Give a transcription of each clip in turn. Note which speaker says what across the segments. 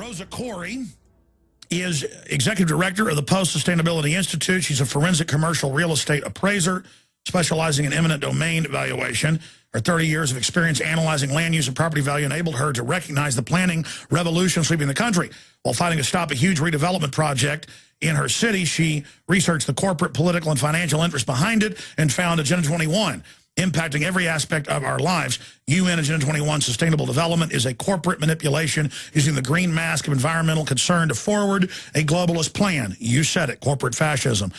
Speaker 1: Rosa Koire is executive director of the Post Sustainability Institute. She's a forensic commercial real estate appraiser specializing in eminent domain valuation. Her 30 years of experience analyzing land use and property value enabled her to recognize the planning revolution sweeping the country. While fighting to stop a huge redevelopment project in her city, she researched the corporate, political, and financial interests behind it and found Agenda 21, impacting every aspect of our lives. UN Agenda 21 Sustainable Development is a corporate manipulation using the green mask of environmental concern to forward a globalist plan. You said it, corporate fascism.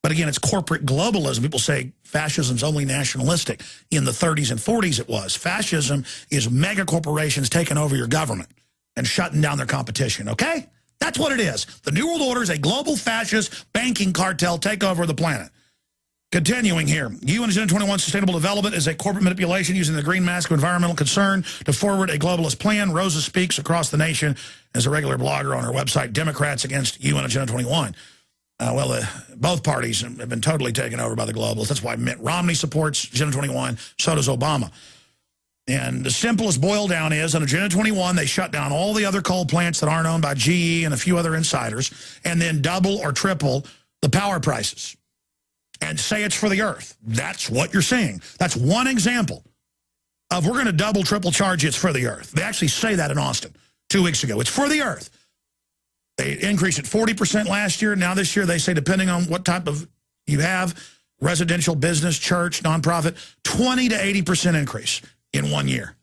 Speaker 1: But again, it's corporate globalism. People say fascism's only nationalistic. In the 30s and 40s it was. Fascism is mega corporations taking over your government and shutting down their competition, okay? That's what it is. The New World Order is a global fascist banking cartel takeover of the planet. Continuing here, UN Agenda 21 Sustainable Development is a corporate manipulation using the green mask of environmental concern to forward a globalist plan. Rosa speaks across the nation as a regular blogger on her website, Democrats Against UN Agenda 21. Both parties have been totally taken over by the globalists. That's why Mitt Romney supports Agenda 21, so does Obama. And the simplest boil down is, on Agenda 21, they shut down all the other coal plants that aren't owned by GE and a few other insiders, and then double or triple the power prices. And say it's for the earth. That's what you're seeing. That's one example of we're going to double, triple charge it's for the earth. They actually say that in Austin 2 weeks ago. It's for the earth. They increased it 40% last year. Now this year they say, depending on what type of you have, residential, business, church, nonprofit, 20 to 80% increase in 1 year.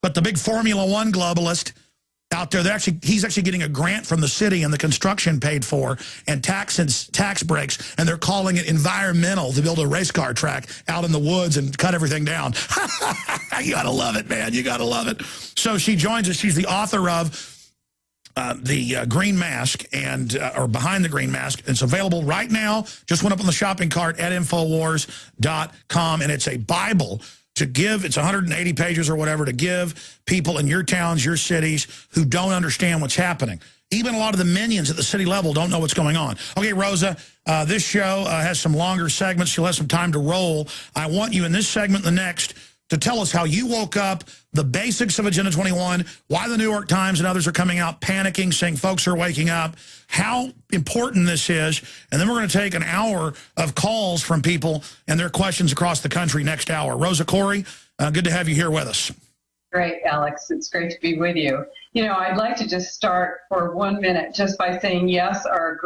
Speaker 1: But the big Formula One globalist out there, he's actually getting a grant from the city and the construction paid for and tax breaks, and they're calling it environmental to build a race car track out in the woods and cut everything down. You got to love it, man. You got to love it. So she joins us. She's the author of the Green Mask, or Behind the Green Mask. It's available right now. Just went up on the shopping cart at Infowars.com, and it's a Bible to give. It's 180 pages or whatever to give people in your towns, your cities who don't understand what's happening. Even a lot of the minions at the city level don't know what's going on. Okay, Rosa, this show has some longer segments. You'll have some time to roll. I want you in this segment and the next to tell us how you woke up, the basics of Agenda 21, why the New York Times and others are coming out panicking, saying folks are waking up, how important this is, and then we're going to take an hour of calls from people and their questions across the country next hour. Rosa Koire, good to have you here with us.
Speaker 2: Great, Alex. It's great to be with you. You know, I'd like to just start for 1 minute just by saying, yes, our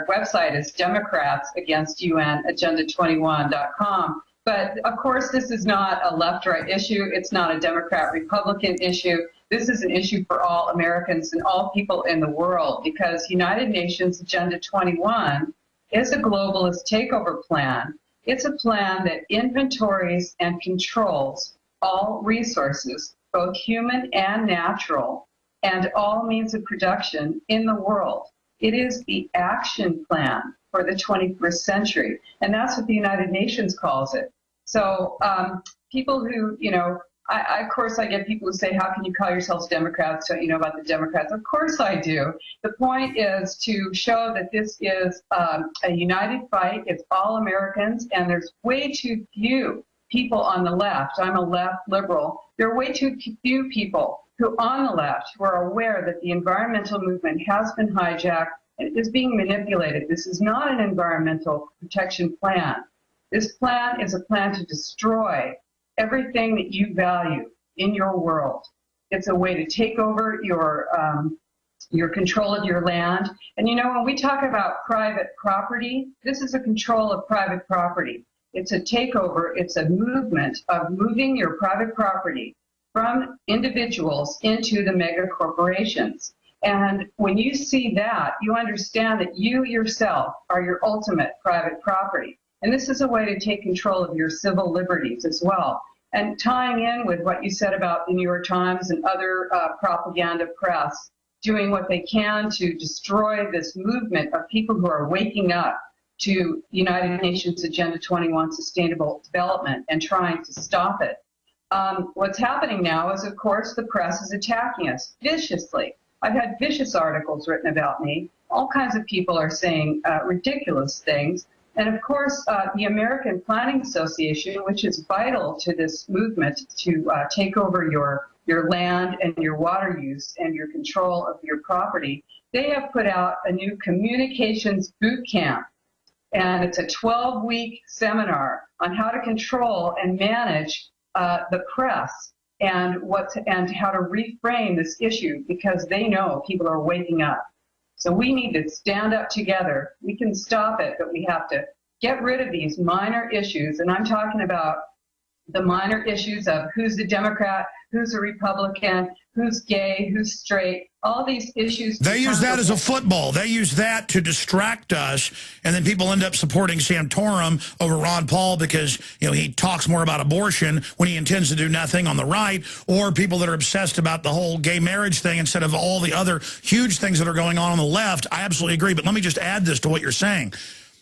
Speaker 2: website is Democrats Against UN, agenda21.com. But, of course, this is not a left-right issue. It's not a Democrat-Republican issue. This is an issue for all Americans and all people in the world, because United Nations Agenda 21 is a globalist takeover plan. It's a plan that inventories and controls all resources, both human and natural, and all means of production in the world. It is the action plan for the 21st century, and that's what the United Nations calls it. So people who, you know, of course I get people who say, how can you call yourselves Democrats? Don't you know about the Democrats? Of course I do. The point is to show that this is a united fight. It's all Americans, and there's way too few people on the left. I'm a left liberal. There are way too few people who on the left who are aware that the environmental movement has been hijacked and is being manipulated. This is not an environmental protection plan. This plan is a plan to destroy everything that you value in your world. It's a way to take over your control of your land. And you know, when we talk about private property, this is a control of private property. It's a takeover. It's a movement of moving your private property from individuals into the mega corporations. And when you see that, you understand that you yourself are your ultimate private property. And this is a way to take control of your civil liberties as well. And tying in with what you said about the New York Times and other propaganda press doing what they can to destroy this movement of people who are waking up to United Nations Agenda 21 Sustainable Development and trying to stop it. What's happening now is, of course, the press is attacking us viciously. I've had vicious articles written about me. All kinds of people are saying ridiculous things. And of course, the American Planning Association, which is vital to this movement to take over your your land and your water use and your control of your property, they have put out a new communications boot camp. And it's a 12-week seminar on how to control and manage the press and how to reframe this issue, because they know people are waking up. So we need to stand up together. We can stop it, but we have to get rid of these minor issues. And I'm talking about the minor issues of who's a Democrat, who's a Republican, who's gay, who's straight, all these issues.
Speaker 1: They use that as a football. They use that to distract us, and then people end up supporting Santorum over Ron Paul because, you know, he talks more about abortion when he intends to do nothing on the right, or people that are obsessed about the whole gay marriage thing instead of all the other huge things that are going on the left. I absolutely agree, but let me just add this to what you're saying.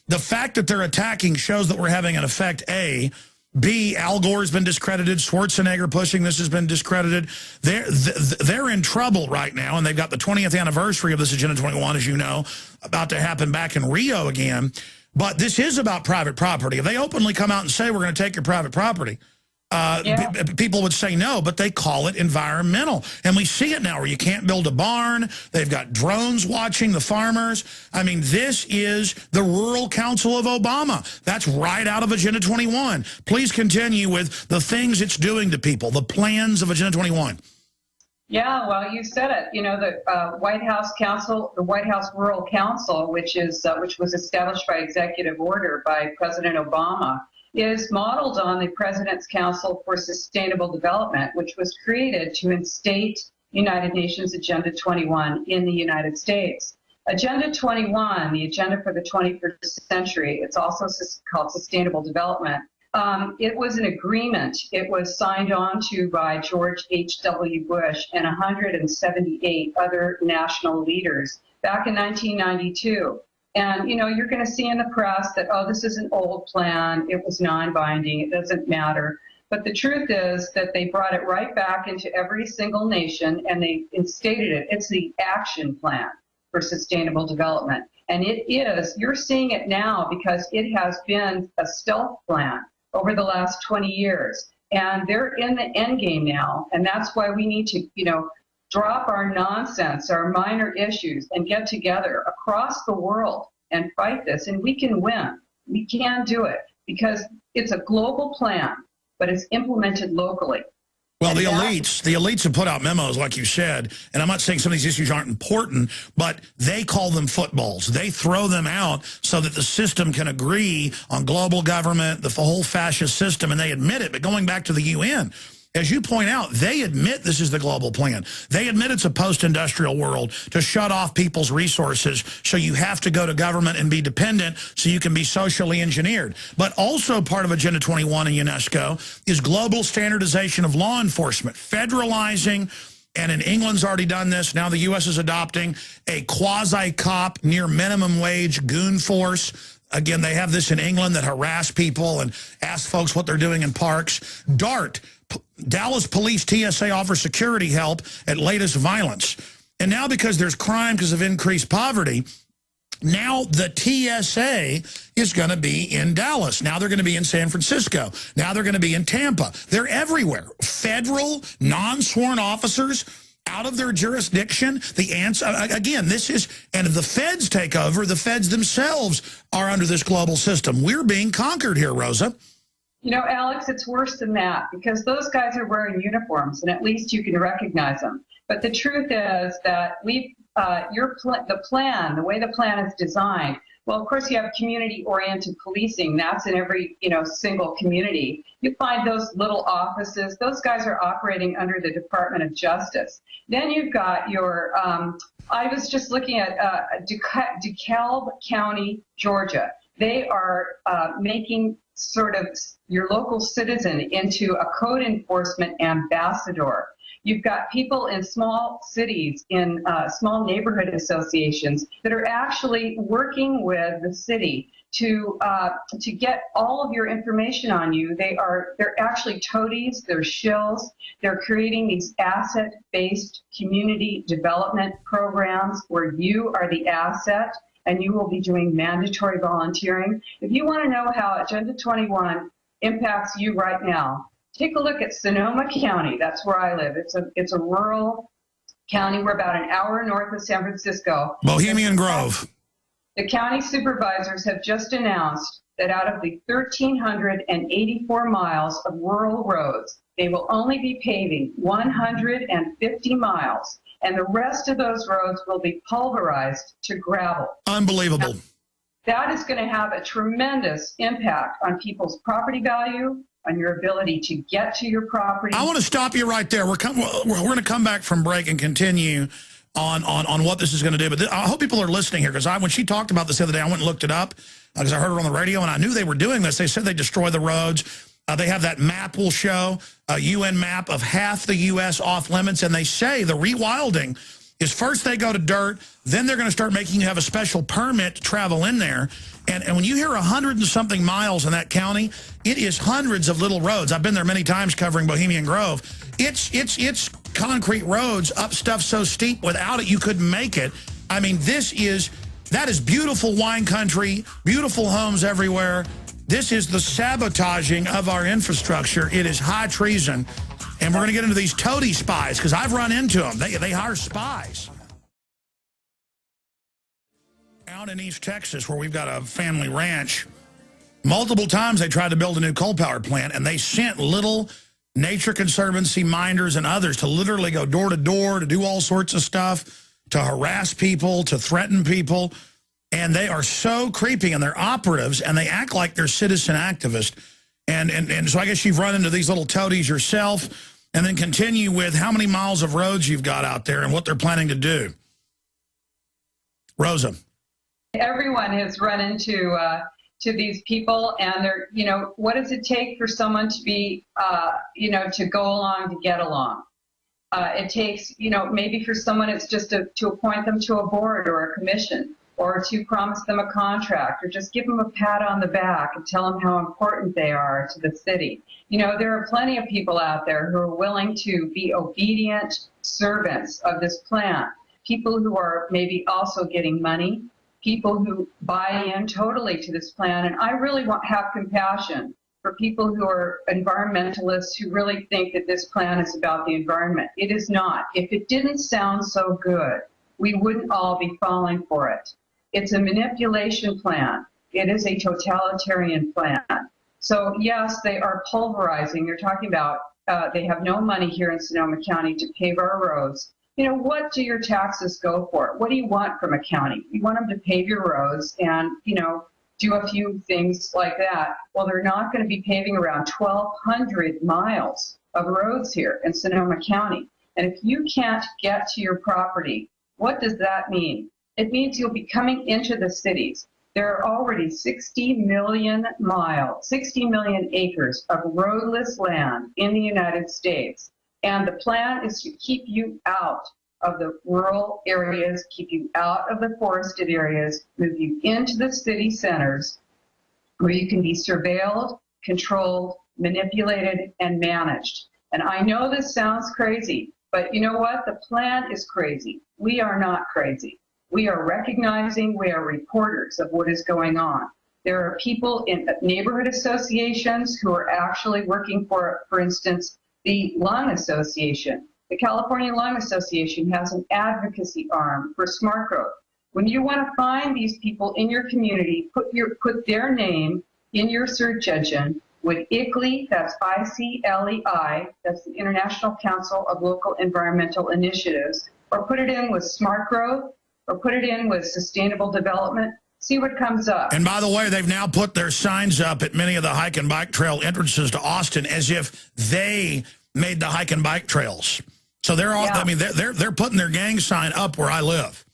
Speaker 1: The fact that they're attacking shows that we're having an effect, A. B, Al Gore's been discredited. Schwarzenegger pushing this has been discredited. They're in trouble right now, and they've got the 20th anniversary of this Agenda 21, as you know, about to happen back in Rio again. But this is about private property. If they openly come out and say, we're going to take your private property, people would say no, but they call it environmental. And we see it now where you can't build a barn. They've got drones watching the farmers. I mean, this is the Rural Council of Obama. That's right out of Agenda 21. Please continue with the things it's doing to people, the plans of Agenda 21.
Speaker 2: Yeah, well, you said it. You know, the White House Council, the White House Rural Council, which was established by executive order by President Obama, is modeled on the President's Council for Sustainable Development, which was created to instate United Nations Agenda 21 in the United States. Agenda 21, the agenda for the 21st century, it's also called Sustainable Development. It was an agreement. It was signed on to by George H.W. Bush and 178 other national leaders back in 1992. And, you know, you're going to see in the press that, oh, this is an old plan. It was non-binding. It doesn't matter. But the truth is that they brought it right back into every single nation, and they instated it. It's the action plan for sustainable development. And it is, you're seeing it now because it has been a stealth plan over the last 20 years. And they're in the end game now. And that's why we need to, you know, drop our nonsense, our minor issues, and get together across the world and fight this. And we can win. We can do it because it's a global plan, but it's implemented locally.
Speaker 1: Well, the elites have put out memos, like you said, and I'm not saying some of these issues aren't important, but they call them footballs. They throw them out so that the system can agree on global government, the whole fascist system, and they admit it. But going back to the UN, as you point out, they admit this is the global plan. They admit it's a post-industrial world to shut off people's resources, so you have to go to government and be dependent so you can be socially engineered. But also part of Agenda 21 in UNESCO is global standardization of law enforcement, federalizing, and in England's already done this. Now the U.S. is adopting a quasi-cop, near minimum wage goon force. Again, they have this in England that harass people and ask folks what they're doing in parks. DART, Dallas Police TSA offers security help at latest violence. And now because there's crime because of increased poverty, now the TSA is going to be in Dallas. Now they're going to be in San Francisco. Now they're going to be in Tampa. They're everywhere. Federal, non-sworn officers out of their jurisdiction. The answer, again, this is, and if the feds take over, the feds themselves are under this global system. We're being conquered here, Rosa.
Speaker 2: You know, Alex, it's worse than that because those guys are wearing uniforms and at least you can recognize them. But the truth is that the way the plan is designed, well, of course you have community-oriented policing. That's in every, single community. You find those little offices. Those guys are operating under the Department of Justice. Then you've got your, I was just looking at DeKalb County, Georgia. They are making sort of your local citizen into a code enforcement ambassador. You've got people in small cities, in small neighborhood associations that are actually working with the city to get all of your information on you. They're actually toadies, they're shills. They're creating these asset-based community development programs where you are the asset and you will be doing mandatory volunteering. If you want to know how Agenda 21 impacts you right now, take a look at Sonoma County. That's where I live. It's a rural county. We're about an hour north of San Francisco.
Speaker 1: Bohemian Grove.
Speaker 2: The county supervisors have just announced that out of the 1,384 miles of rural roads, they will only be paving 150 miles, and the rest of those roads will be pulverized to gravel.
Speaker 1: Unbelievable.
Speaker 2: That is going to have a tremendous impact on people's property value, on your ability to get to your property.
Speaker 1: I want to stop you right there. We're going to come back from break and continue on what this is going to do. But I hope people are listening here, because when she talked about this the other day, I went and looked it up because I heard her on the radio, and I knew they were doing this. They said they destroy the roads. They have that map we'll show, a UN map of half the U.S. off limits, and they say the rewilding is first they go to dirt, then they're going to start making you have a special permit to travel in there. And when you hear 100 and something miles in that county, it is hundreds of little roads. I've been there many times covering Bohemian Grove. It's concrete roads, up stuff so steep, without it you couldn't make it. I mean, that is beautiful wine country, beautiful homes everywhere. This is the sabotaging of our infrastructure. It is high treason. And we're going to get into these toady spies, because I've run into them. They hire spies. Out in East Texas, where we've got a family ranch, multiple times they tried to build a new coal power plant, and they sent little Nature Conservancy minders and others to literally go door to door to do all sorts of stuff, to harass people, to threaten people. And they are so creepy, and they're operatives, and they act like they're citizen activists. And so I guess you've run into these little toadies yourself, and then continue with how many miles of roads you've got out there and what they're planning to do. Rosa.
Speaker 2: Everyone has run into to these people, and they're, what does it take for someone to be, to go along, to get along? It takes, maybe for someone it's just to appoint them to a board or a commission, or to promise them a contract, or just give them a pat on the back and tell them how important they are to the city. There are plenty of people out there who are willing to be obedient servants of this plan. People who are maybe also getting money, people who buy in totally to this plan. And I really have compassion for people who are environmentalists who really think that this plan is about the environment. It is not. If it didn't sound so good, we wouldn't all be falling for it. It's a manipulation plan. It is a totalitarian plan. So yes, they are pulverizing. You're talking about they have no money here in Sonoma County to pave our roads. What do your taxes go for? What do you want from a county? You want them to pave your roads and, do a few things like that. Well, they're not going to be paving around 1,200 miles of roads here in Sonoma County. And if you can't get to your property, what does that mean? It means you'll be coming into the cities. There are already 60 million acres of roadless land in the United States. And the plan is to keep you out of the rural areas, keep you out of the forested areas, move you into the city centers where you can be surveilled, controlled, manipulated, and managed. And I know this sounds crazy, but you know what? The plan is crazy. We are not crazy. We are recognizing, we are reporters of what is going on. There are people in neighborhood associations who are actually working for instance, the Lung Association. The California Lung Association has an advocacy arm for smart growth. When you want to find these people in your community, put their name in your search engine with ICLEI, that's I-C-L-E-I, that's the International Council of Local Environmental Initiatives, or put it in with smart growth, or put it in with sustainable development. See what comes up.
Speaker 1: And by the way, they've now put their signs up at many of the hike and bike trail entrances to Austin as if they made the hike and bike trails. So they're all, I mean, they're putting their gang sign up where I live.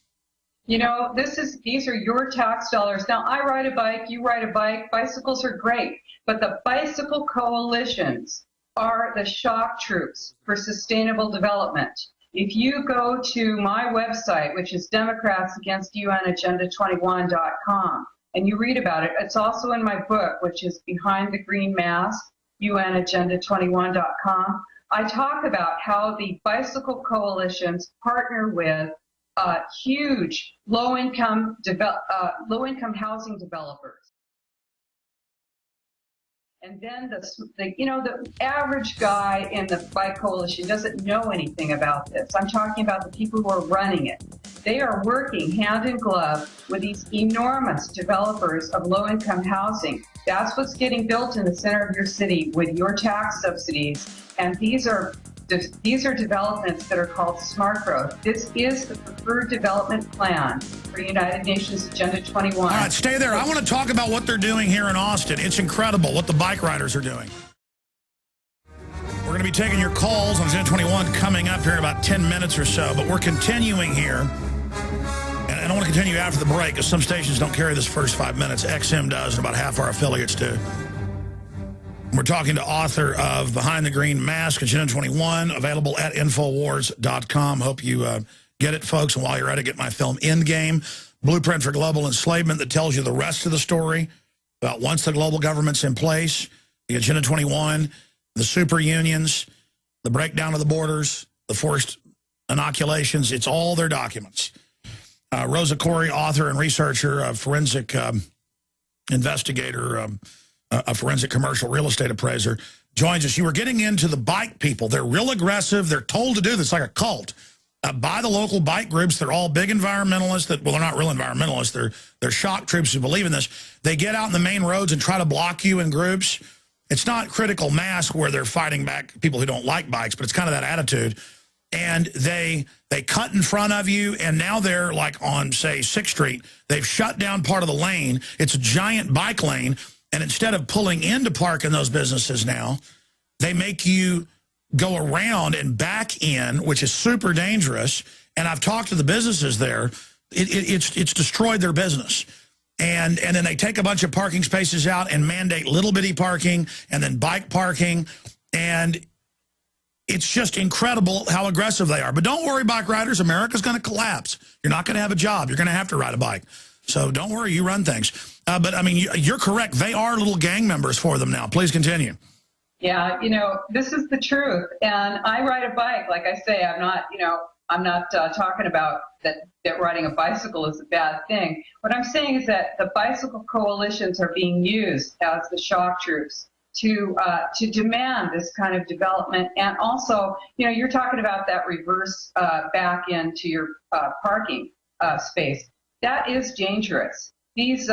Speaker 2: These are your tax dollars. Now, I ride a bike, you ride a bike, bicycles are great, but the bicycle coalitions are the shock troops for sustainable development. If you go to my website, which is DemocratsAgainstUNAgenda21.com, and you read about it, it's also in my book, which is Behind the Green Mask, UNAgenda21.com. I talk about how the bicycle coalitions partner with huge low-income housing developers. And then the average guy in the bike coalition doesn't know anything about this. I'm talking about the people who are running it. They are working hand in glove with these enormous developers of low-income housing. That's what's getting built in the center of your city with your tax subsidies. And these are developments that are called smart growth. This is the preferred development plan for United Nations Agenda 21.
Speaker 1: All right, stay there. I want to talk about what they're doing here in Austin. It's incredible what the bike riders are doing. We're going to be taking your calls on Agenda 21 coming up here in about 10 minutes or so, but we're continuing here. And I don't want to continue after the break because some stations don't carry this first 5 minutes. XM does, and about half our affiliates do. We're talking to author of Behind the Green Mask, Agenda 21, available at Infowars.com. Hope you get it, folks. And while you're at it, get my film Endgame, Blueprint for Global Enslavement, that tells you the rest of the story about once the global government's in place, the Agenda 21, the super unions, the breakdown of the borders, the forced inoculations. It's all their documents. Rosa Koire, author and researcher, a forensic investigator, a forensic commercial real estate appraiser, joins us. You were getting into the bike people. They're real aggressive. They're told to do this like a cult by the local bike groups. They're all big environmentalists. Well, they're not real environmentalists. They're shock troops who believe in this. They get out in the main roads and try to block you in groups. It's not critical mass where they're fighting back people who don't like bikes, but it's kind of that attitude. And they cut in front of you, and now they're like on, say, 6th Street. They've shut down part of the lane. It's a giant bike lane. And instead of pulling in to park in those businesses now, they make you go around and back in, which is super dangerous. And I've talked to the businesses there. It's destroyed their business. And then they take a bunch of parking spaces out and mandate little bitty parking and then bike parking. And it's just incredible how aggressive they are. But don't worry, bike riders. America's going to collapse. You're not going to have a job. You're going to have to ride a bike. So don't worry, you run things. But, I mean, you're correct. They are little gang members for them now. Please continue.
Speaker 2: Yeah, this is the truth. And I ride a bike. Like I say, I'm not talking about that riding a bicycle is a bad thing. What I'm saying is that the bicycle coalitions are being used as the shock troops to demand this kind of development. And also, you're talking about that reverse back into your parking space. That is dangerous. These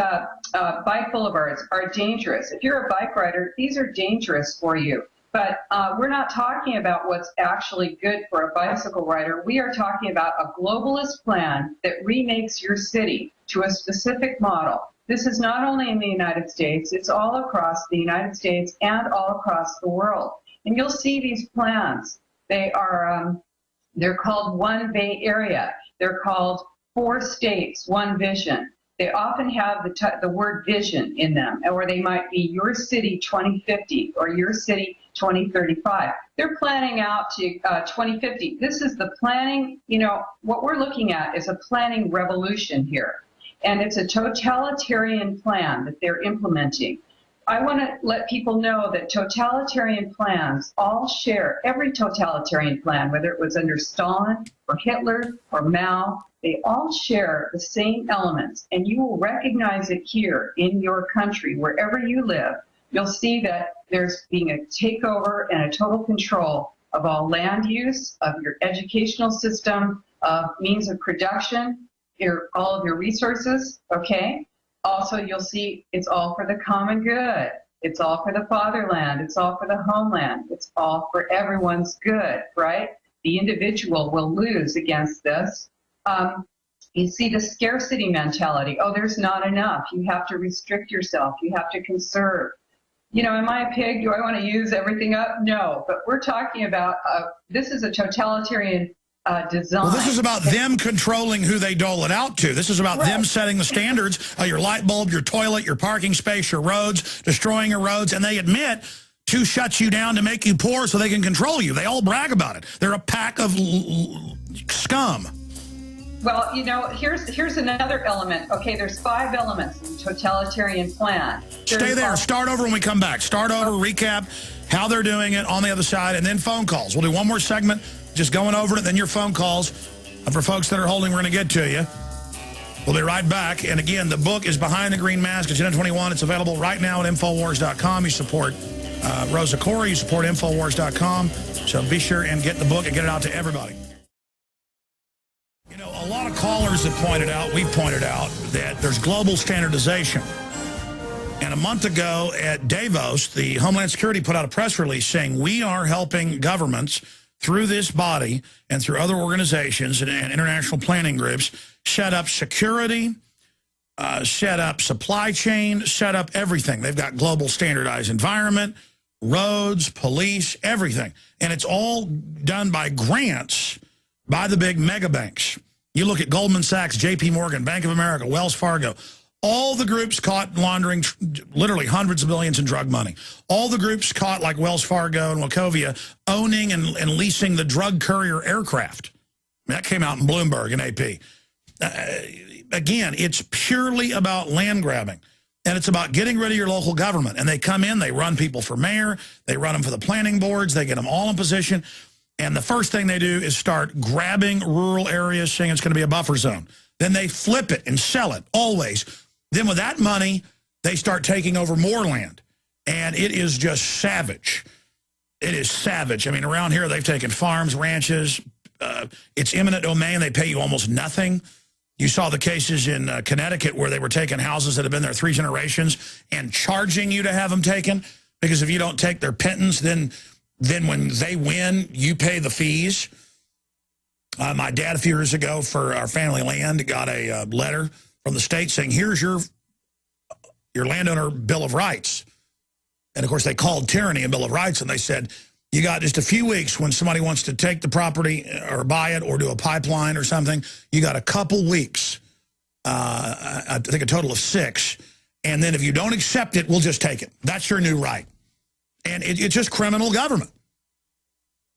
Speaker 2: bike boulevards are dangerous. If you're a bike rider, these are dangerous for you. But we're not talking about what's actually good for a bicycle rider. We are talking about a globalist plan that remakes your city to a specific model. This is not only in the United States, it's all across the United States and all across the world. And you'll see these plans. They're called One Bay Area. They're called 4 states, one vision. They often have the word vision in them, or they might be your city 2050 or your city 2035. They're planning out to 2050. This is the planning, what we're looking at is a planning revolution here. And it's a totalitarian plan that they're implementing. I want to let people know that totalitarian plans all share, every totalitarian plan, whether it was under Stalin or Hitler or Mao, they all share the same elements. And you will recognize it here in your country, wherever you live. You'll see that there's being a takeover and a total control of all land use, of your educational system, of means of production, all of your resources, okay? Also, you'll see it's all for the common good. It's all for the fatherland. It's all for the homeland. It's all for everyone's good, right? The individual will lose against this. You see the scarcity mentality. Oh, there's not enough. You have to restrict yourself. You have to conserve. Am I a pig? Do I want to use everything up? No, but we're talking about, this is a totalitarian design.
Speaker 1: Well, this is about them controlling who they dole it out to. This is about them setting the standards of your light bulb, your toilet, your parking space, your roads, destroying your roads, and they admit to shut you down to make you poor so they can control you. They all brag about it. They're a pack of scum.
Speaker 2: Well, here's another element. Okay, there's 5 elements in the totalitarian plan.
Speaker 1: Stay there. Start over when we come back. Start over, recap how they're doing it on the other side, and then phone calls. We'll do one more segment, just going over it, then your phone calls. For folks that are holding, we're going to get to you. We'll be right back. And again, the book is Behind the Green Mask, Agenda 21. It's available right now at Infowars.com. You support Rosa Koire. You support Infowars.com. So be sure and get the book and get it out to everybody. You know, a lot of callers have pointed out, we've pointed out, that there's global standardization. And a month ago at Davos, the Homeland Security put out a press release saying we are helping governments through this body and through other organizations and international planning groups set up security, set up supply chain, set up everything. They've got global standardized environment, roads, police, everything. And it's all done by grants by the big mega banks. You look at Goldman Sachs, JP Morgan, Bank of America, Wells Fargo, all the groups caught laundering literally hundreds of billions in drug money. All the groups caught, like Wells Fargo and Wachovia, owning and leasing the drug courier aircraft. That came out in Bloomberg and AP. Again, it's purely about land grabbing. And it's about getting rid of your local government. And they come in, they run people for mayor, they run them for the planning boards, they get them all in position. And the first thing they do is start grabbing rural areas, saying it's going to be a buffer zone. Then they flip it and sell it, always. Then with that money, they start taking over more land. And it is just savage. It is savage. I mean, around here, they've taken farms, ranches. It's eminent domain. They pay you almost nothing. You saw the cases in Connecticut where they were taking houses that have been there 3 generations and charging you to have them taken. Because if you don't take their pittance, then when they win, you pay the fees. My dad, a few years ago, for our family land, got a letter from the state saying, here's your landowner Bill of Rights. And, of course, they called tyranny a Bill of Rights, and they said, you got just a few weeks when somebody wants to take the property or buy it or do a pipeline or something. You got a couple weeks, I think a total of 6. And then if you don't accept it, we'll just take it. That's your new right. And it's just criminal government.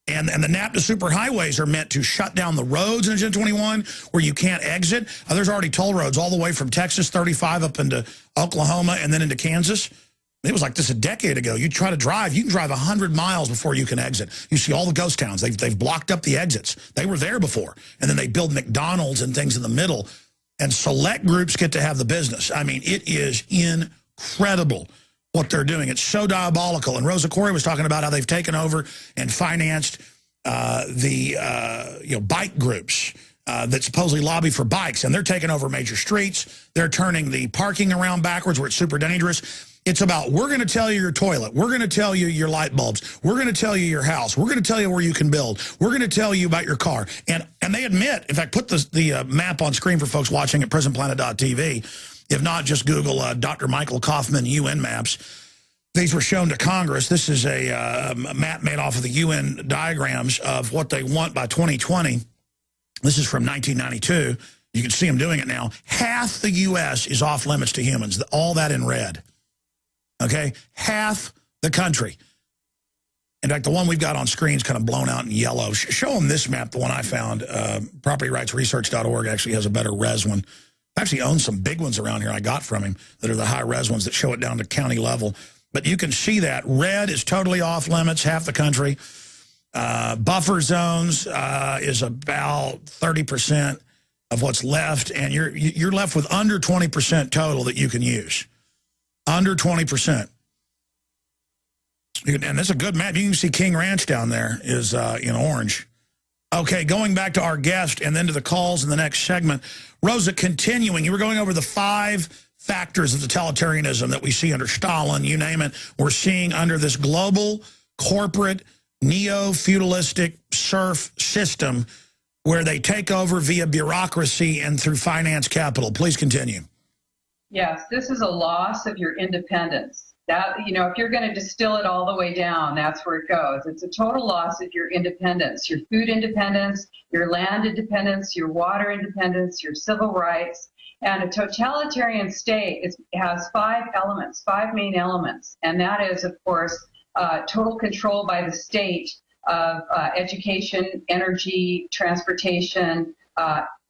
Speaker 1: And the NAPTA superhighways are meant to shut down the roads in Agenda 21 where you can't exit. There's already toll roads all the way from Texas 35 up into Oklahoma and then into Kansas. It was like this a decade ago. You try to drive, you can drive 100 miles before you can exit. You see all the ghost towns. They've blocked up the exits. They were there before. And then they build McDonald's and things in the middle. And select groups get to have the business. I mean, it is incredible what they're doing. It's so diabolical. And Rosa Koire was talking about how they've taken over and financed the bike groups that supposedly lobby for bikes. And they're taking over major streets. They're turning the parking around backwards where it's super dangerous. It's about, we're going to tell you your toilet. We're going to tell you your light bulbs. We're going to tell you your house. We're going to tell you where you can build. We're going to tell you about your car. And they admit, in fact, put the map on screen for folks watching at prisonplanet.tv. If not, just Google Dr. Michael Kaufman UN maps. These were shown to Congress. This is a map made off of the UN diagrams of what they want by 2020. This is from 1992. You can see them doing it now. Half the U.S. is off limits to humans. All that in red. Okay? Half the country. In fact, the one we've got on screen is kind of blown out in yellow. Show them this map, the one I found. PropertyRightsResearch.org actually has a better res one. I actually own some big ones around here I got from him that are the high-res ones that show it down to county level. But you can see that. Red is totally off limits, half the country. Buffer zones is about 30% of what's left, and you're left with under 20% total that you can use. Under 20%. And that's a good map. You can see King Ranch down there is in orange. Okay, going back to our guest and then to the calls in the next segment. Rosa, continuing, you were going over the 5 factors of totalitarianism that we see under Stalin, you name it. We're seeing under this global, corporate, neo-feudalistic serf system where they take over via bureaucracy and through finance capital. Please continue.
Speaker 2: Yes, this is a loss of your independence. That, if you're going to distill it all the way down, that's where it goes. It's a total loss of your independence, your food independence, your land independence, your water independence, your civil rights. And a totalitarian state has 5 elements, 5 main elements. And that is, of course, total control by the state of education, energy, transportation,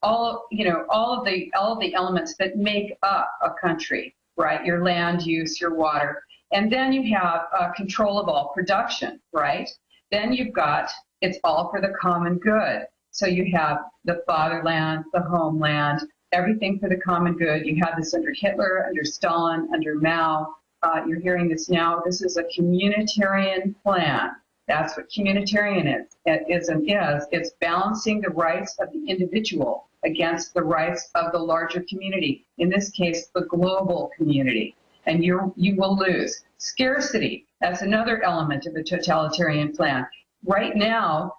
Speaker 2: all of the elements that make up a country, right? Your land use, your water. And then you have control of all production, right? Then you've got, it's all for the common good. So you have the fatherland, the homeland, everything for the common good. You had this under Hitler, under Stalin, under Mao. You're hearing this now. This is a communitarian plan. That's what communitarian is. It's balancing the rights of the individual against the rights of the larger community, in this case, the global community. And you will lose. Scarcity, that's another element of a totalitarian plan. Right now,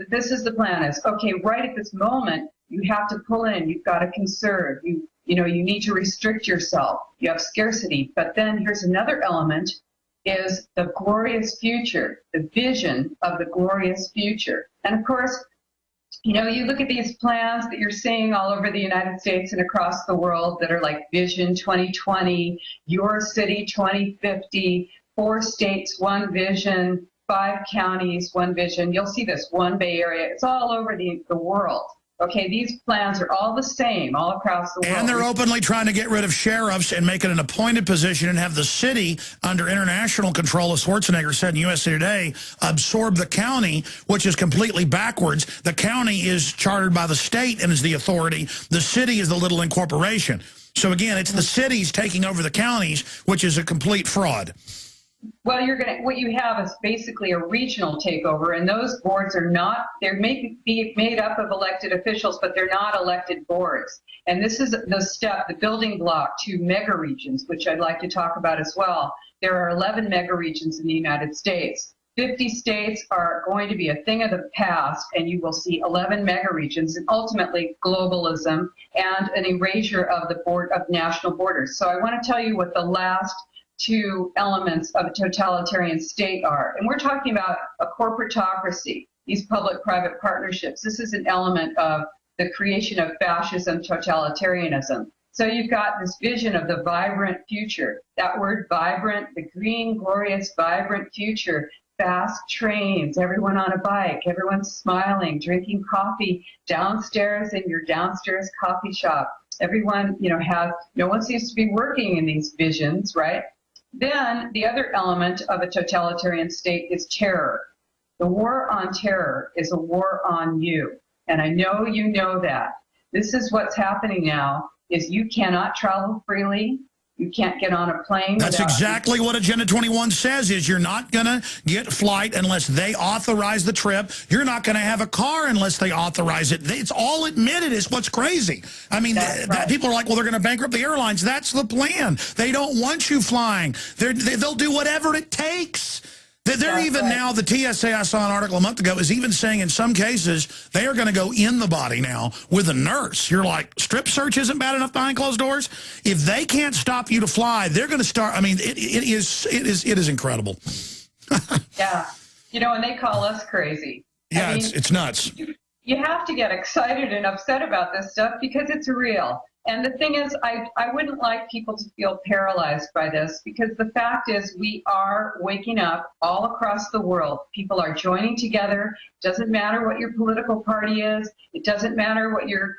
Speaker 2: this is the plan is, okay, right at this moment, you have to pull in, you've got to conserve, you need to restrict yourself, you have scarcity. But then here's another element, is the glorious future, the vision of the glorious future. And of course, you look at these plans that you're seeing all over the United States and across the world that are like Vision 2020, Your City 2050, 4 states, 1 vision, 5 counties, 1 vision. You'll see this, 1 Bay Area. It's all over the world. Okay, these plans are all the same all across the world.
Speaker 1: And they're openly trying to get rid of sheriffs and make it an appointed position and have the city under international control, as Schwarzenegger said in USA Today, absorb the county, which is completely backwards. The county is chartered by the state and is the authority. The city is the little incorporation. So again, it's the cities taking over the counties, which is a complete fraud.
Speaker 2: Well, what you have is basically a regional takeover, and those boards are not, they may be made up of elected officials, but they're not elected boards. And this is the building block to mega regions, which I'd like to talk about as well. There are 11 mega regions in the United States. 50 states are going to be a thing of the past, and you will see 11 mega regions, and ultimately globalism and an erasure of of national borders. So I want to tell you what the last 2 elements of a totalitarian state are. And we're talking about a corporatocracy, these public-private partnerships. This is an element of the creation of fascism, totalitarianism. So you've got this vision of the vibrant future. That word vibrant, the green, glorious, vibrant future. Fast trains, everyone on a bike, everyone smiling, drinking coffee downstairs in your downstairs coffee shop. Everyone, no one seems to be working in these visions, right? Then the other element of a totalitarian state is terror. The war on terror is a war on you. And I know you know that. This is what's happening now, is you cannot travel freely. You can't get on a plane.
Speaker 1: That's exactly what Agenda 21 says, is you're not going to get flight unless they authorize the trip. You're not going to have a car unless they authorize it. It's all admitted is what's crazy. I mean, people are like, well, they're going to bankrupt the airlines. That's the plan. They don't want you flying. They'll do whatever it takes. They're even now, the TSA, I saw an article a month ago, is even saying in some cases they are going to go in the body now with a nurse. You're like, strip search isn't bad enough behind closed doors? If they can't stop you to fly, they're going to start. I mean, it is incredible.
Speaker 2: Yeah. And they call us crazy.
Speaker 1: Yeah, it's nuts.
Speaker 2: You have to get excited and upset about this stuff because it's real. And the thing is, I wouldn't like people to feel paralyzed by this, because the fact is we are waking up all across the world. People are joining together. It doesn't matter what your political party is. It doesn't matter what your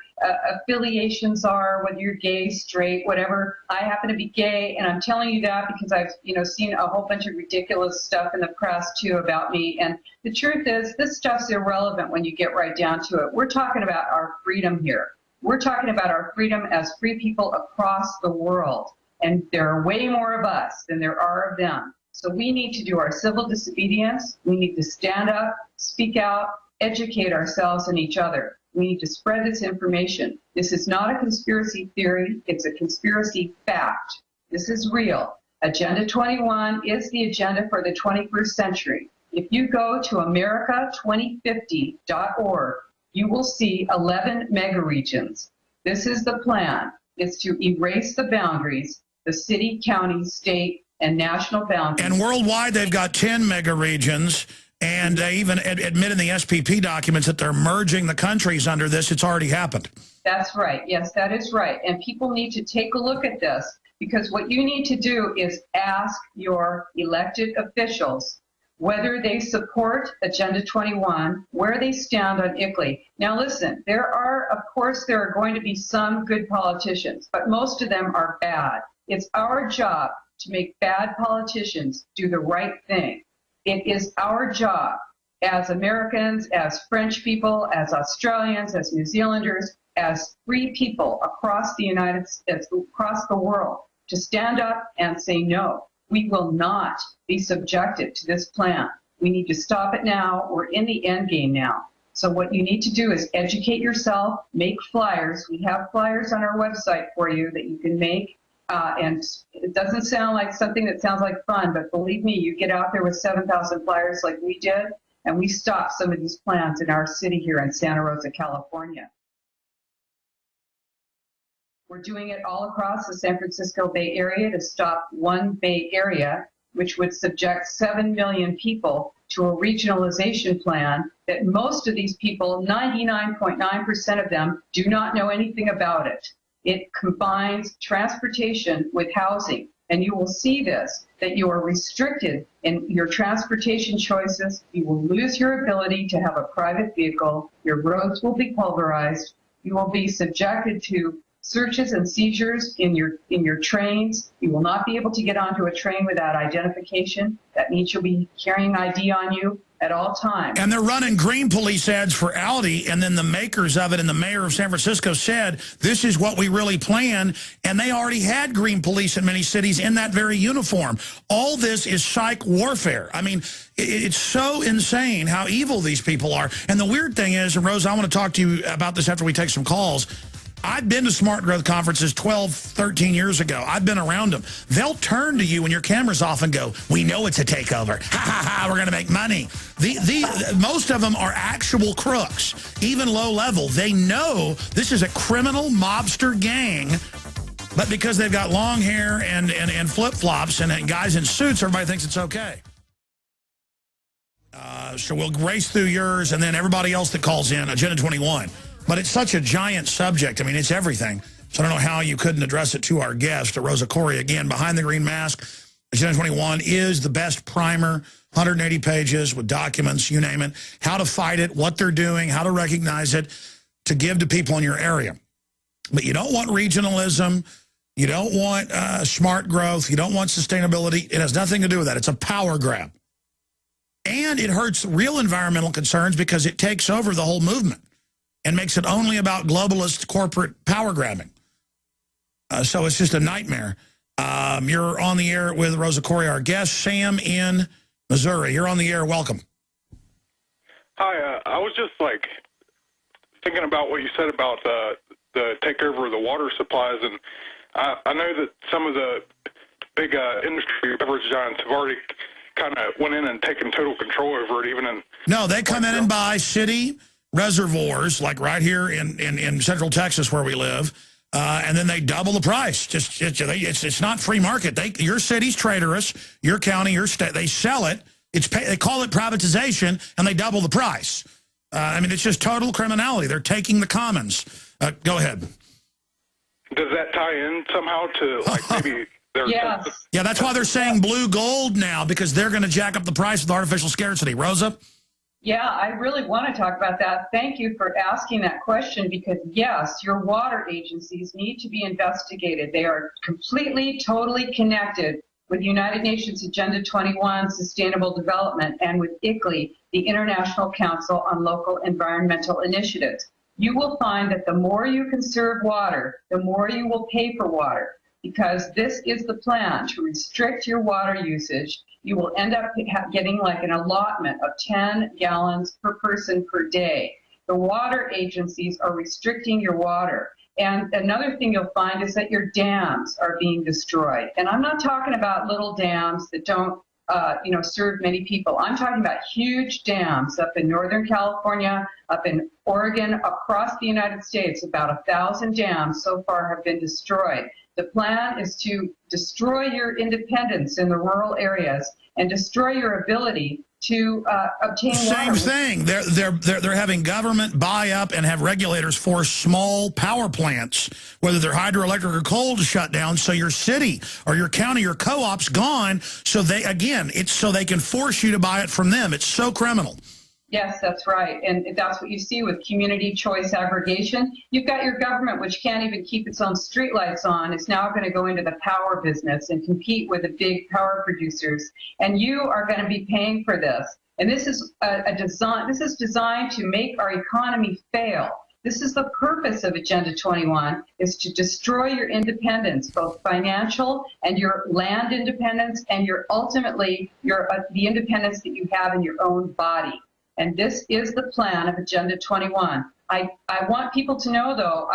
Speaker 2: affiliations are, whether you're gay, straight, whatever. I happen to be gay, and I'm telling you that because I've seen a whole bunch of ridiculous stuff in the press too about me. And the truth is, this stuff's irrelevant when you get right down to it. We're talking about our freedom here. We're talking about our freedom as free people across the world. And there are way more of us than there are of them. So we need to do our civil disobedience. We need to stand up, speak out, educate ourselves and each other. We need to spread this information. This is not a conspiracy theory. It's a conspiracy fact. This is real. Agenda 21 is the agenda for the 21st century. If you go to America2050.org, you will see 11 mega regions. This is the plan. It's to erase the boundaries, the city, county, state, and national boundaries.
Speaker 1: And worldwide, they've got 10 mega regions, and they even admit in the SPP documents that they're merging the countries under this. It's already happened.
Speaker 2: That's right. Yes, that is right. And people need to take a look at this, because what you need to do is ask your elected officials whether they support Agenda 21, where they stand on ICLEI. Now listen, there are going to be some good politicians, but most of them are bad. It's our job to make bad politicians do the right thing. It is our job as Americans, as French people, as Australians, as New Zealanders, as free people across the across the world, to stand up and say, no, we will not be subjected to this plan. We need to stop it now. We're in the end game now. So what you need to do is educate yourself, make flyers. We have flyers on our website for you that you can make. And it doesn't sound like something that sounds like fun, but believe me, you get out there with 7,000 flyers like we did, and we stopped some of these plans in our city here in Santa Rosa, California. We're doing it all across the San Francisco Bay Area to stop one Bay Area, which would subject 7 million people to a regionalization plan that most of these people, 99.9% of them, do not know anything about it. It combines transportation with housing, and you will see this, that you are restricted in your transportation choices. You will lose your ability to have a private vehicle. Your roads will be pulverized. You will be subjected to searches and seizures in your trains. You will not be able to get onto a train without identification. That means you'll be carrying ID on you at all times.
Speaker 1: And they're running green police ads for Audi, and then the makers of it and the mayor of San Francisco said, this is what we really plan, and they already had green police in many cities in that very uniform. All this is psych warfare. I mean, it's so insane how evil these people are. And the weird thing is, and Rose, I want to talk to you about this after we take some calls, I've been to smart growth conferences 12, 13 years ago. I've been around them. They'll turn to you when your camera's off and go, we know it's a takeover. Ha, ha, ha, we're going to make money. Most of them are actual crooks, even low level. They know this is a criminal mobster gang, but because they've got long hair and flip-flops and guys in suits, everybody thinks it's okay. So we'll race through yours and then everybody else that calls in, Agenda 21. But it's such a giant subject. I mean, it's everything. So I don't know how you couldn't address it to our guest, Rosa Koire. Again, Behind the Green Mask, Agenda 21 is the best primer, 180 pages with documents, you name it, how to fight it, what they're doing, how to recognize it, to give to people in your area. But you don't want regionalism. You don't want smart growth. You don't want sustainability. It has nothing to do with that. It's a power grab. And it hurts real environmental concerns because it takes over the whole movement and makes it only about globalist corporate power grabbing. So it's just a nightmare. You're on the air with Rosa Koire, our guest, Sam in Missouri. You're on the air. Welcome.
Speaker 3: Hi. I was just thinking about what you said about the takeover of the water supplies, and I know that some of the big industry beverage giants have already kind of went in and taken total control over it, even in... No, they come in and buy city reservoirs, like right here in Central Texas where we live, and then they double the price. It's not free market. Your city's traitorous, your county, your state, they sell it. They call it privatization, and they double the price. I mean, it's just total criminality. They're taking the commons. Go ahead.
Speaker 4: Does that tie in somehow to maybe...
Speaker 2: Yes.
Speaker 1: Yeah, that's why they're saying blue gold now, because they're going to jack up the price with artificial scarcity. Rosa?
Speaker 2: Yeah, I really want to talk about that. Thank you for asking that question, because yes, your water agencies need to be investigated. They are completely, totally connected with United Nations Agenda 21 Sustainable Development and with ICLEI, the International Council on Local Environmental Initiatives. You will find that the more you conserve water, the more you will pay for water, because this is the plan to restrict your water usage. You will end up getting like an allotment of 10 gallons per person per day. The water agencies are restricting your water. And another thing you'll find is that your dams are being destroyed. And I'm not talking about little dams that don't serve many people. I'm talking about huge dams up in Northern California, up in Oregon, across the United States. About 1,000 dams so far have been destroyed. The plan is to destroy your independence in the rural areas and destroy your ability to obtain
Speaker 1: Same
Speaker 2: water.
Speaker 1: thing. They're having government buy up and have regulators force small power plants, whether they're hydroelectric or coal, to shut down. So your city or your county or co-op's gone. So it's so they can force you to buy it from them. It's so criminal.
Speaker 2: Yes, that's right. And that's what you see with community choice aggregation. You've got your government, which can't even keep its own streetlights on, is now going to go into the power business and compete with the big power producers. And you are going to be paying for this. And this is this is designed to make our economy fail. This is the purpose of Agenda 21, is to destroy your independence, both financial and your land independence, and your ultimately the independence that you have in your own body. And this is the plan of Agenda 21. I want people to know, though,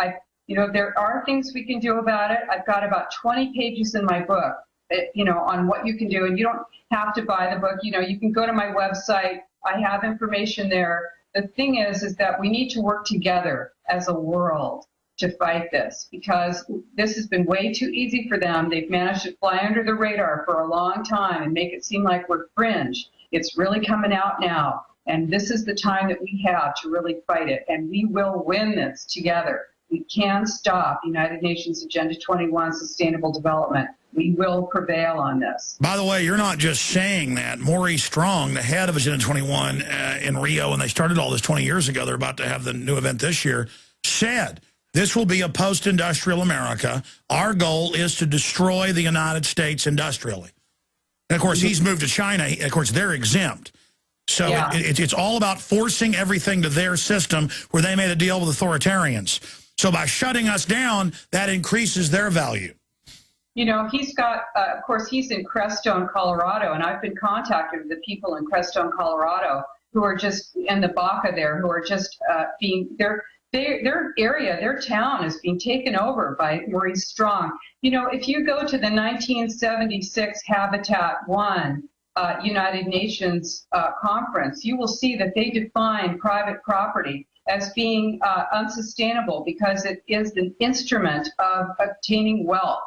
Speaker 2: there are things we can do about it. I've got about 20 pages in my book, on what you can do, and you don't have to buy the book. You can go to my website. I have information there. The thing is that we need to work together as a world to fight this, because this has been way too easy for them. They've managed to fly under the radar for a long time and make it seem like we're fringe. It's really coming out now, and this is the time that we have to really fight it, and we will win this together. We can stop United Nations Agenda 21 Sustainable Development. We will prevail on this.
Speaker 1: By the way, you're not just saying that. Maurice Strong, the head of Agenda 21 in Rio, and they started all this 20 years ago, they're about to have the new event this year, said this will be a post-industrial America. Our goal is to destroy the United States industrially. And, of course, he's moved to China. Of course, they're exempt. So yeah. It's all about forcing everything to their system where they made a deal with authoritarians. So by shutting us down, that increases their value.
Speaker 2: He's got, of course, he's in Crestone, Colorado, and I've been contacted with the people in Crestone, Colorado, who are just in the Baca there, who are just their area, their town is being taken over by Maurice Strong. If you go to the 1976 Habitat 1 United Nations conference, you will see that they define private property as being unsustainable because it is an instrument of obtaining wealth.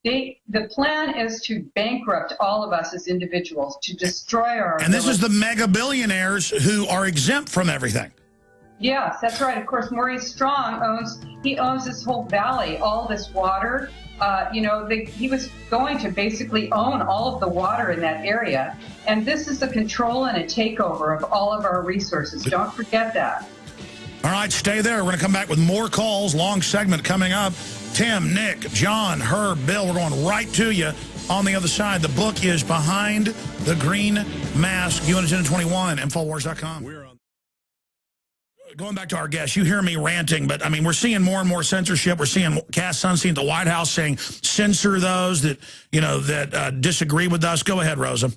Speaker 2: The plan is to bankrupt all of us as individuals, to destroy our...
Speaker 1: And this is the mega billionaires who are exempt from everything.
Speaker 2: Yes, that's right. Of course, Maurice Strong owns this whole valley, all this water. He was going to basically own all of the water in that area. And this is a control and a takeover of all of our resources. Don't forget that.
Speaker 1: All right, stay there. We're going to come back with more calls. Long segment coming up. Tim, Nick, John, Herb, Bill, we're going right to you on the other side. The book is Behind the Green Mask, UN Agenda 21, Infowars.com. Going back to our guests, you hear me ranting, but, I mean, we're seeing more and more censorship. We're seeing Cass Sunstein at the White House saying censor those that, that disagree with us. Go ahead, Rosa.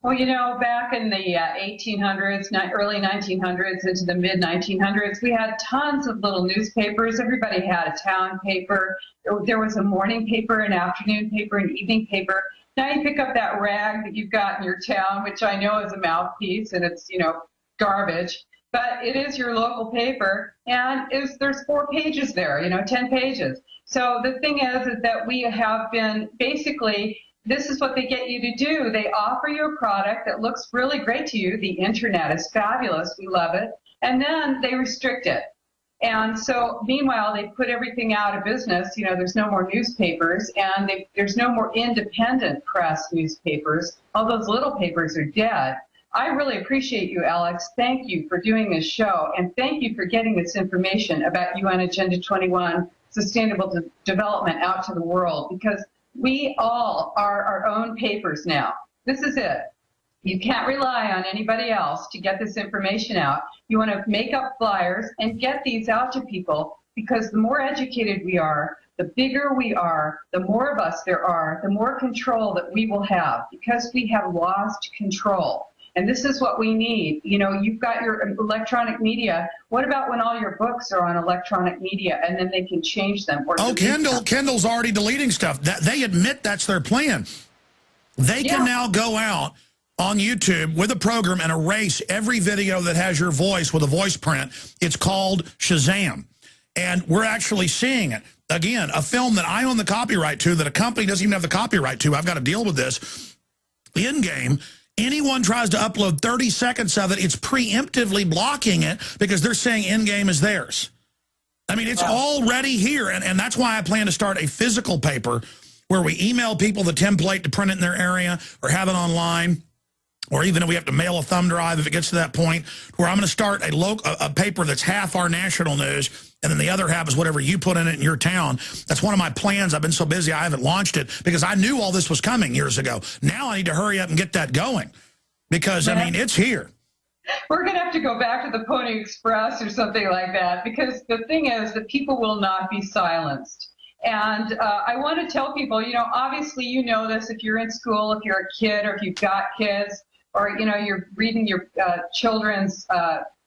Speaker 2: Well, back in the 1800s, early 1900s into the mid-1900s, we had tons of little newspapers. Everybody had a town paper. There was a morning paper, an afternoon paper, an evening paper. Now you pick up that rag that you've got in your town, which I know is a mouthpiece, and it's, garbage. But it is your local paper, and there's 4 pages there, 10 pages. So the thing is that we have been basically... This is what they get you to do. They offer you a product that looks really great to you. The internet is fabulous. We love it. And then they restrict it. And so, meanwhile, they put everything out of business. There's no more newspapers, and there's no more independent press newspapers. All those little papers are dead. I really appreciate you, Alex. Thank you for doing this show, and thank you for getting this information about UN Agenda 21 Sustainable Development out to the world, because we all are our own papers now. This is it. You can't rely on anybody else to get this information out. You want to make up flyers and get these out to people, because the more educated we are, the bigger we are, the more of us there are, the more control that we will have, because we have lost control. And this is what we need. You've got your electronic media. What about when all your books are on electronic media and then they can change them? Or
Speaker 1: Kindle's already deleting stuff. They admit that's their plan. They can now go out on YouTube with a program and erase every video that has your voice with a voice print. It's called Shazam. And we're actually seeing it. Again, a film that I own the copyright to, that a company doesn't even have the copyright to. I've got to deal with this. In-game, anyone tries to upload 30 seconds of it, it's preemptively blocking it because they're saying in-game is theirs. I mean, it's already here, and that's why I plan to start a physical paper where we email people the template to print it in their area or have it online, or even if we have to mail a thumb drive if it gets to that point, where I'm going to start a paper that's half our national news, and then the other half is whatever you put in it in your town. That's one of my plans. I've been so busy I haven't launched it because I knew all this was coming years ago. Now I need to hurry up and get that going because, I mean, it's here.
Speaker 2: We're going to have to go back to the Pony Express or something like that, because the thing is that people will not be silenced. And I want to tell people, you know, obviously you know this if you're in school, if you're a kid, or if you've got kids, or, you know, you're reading your children's,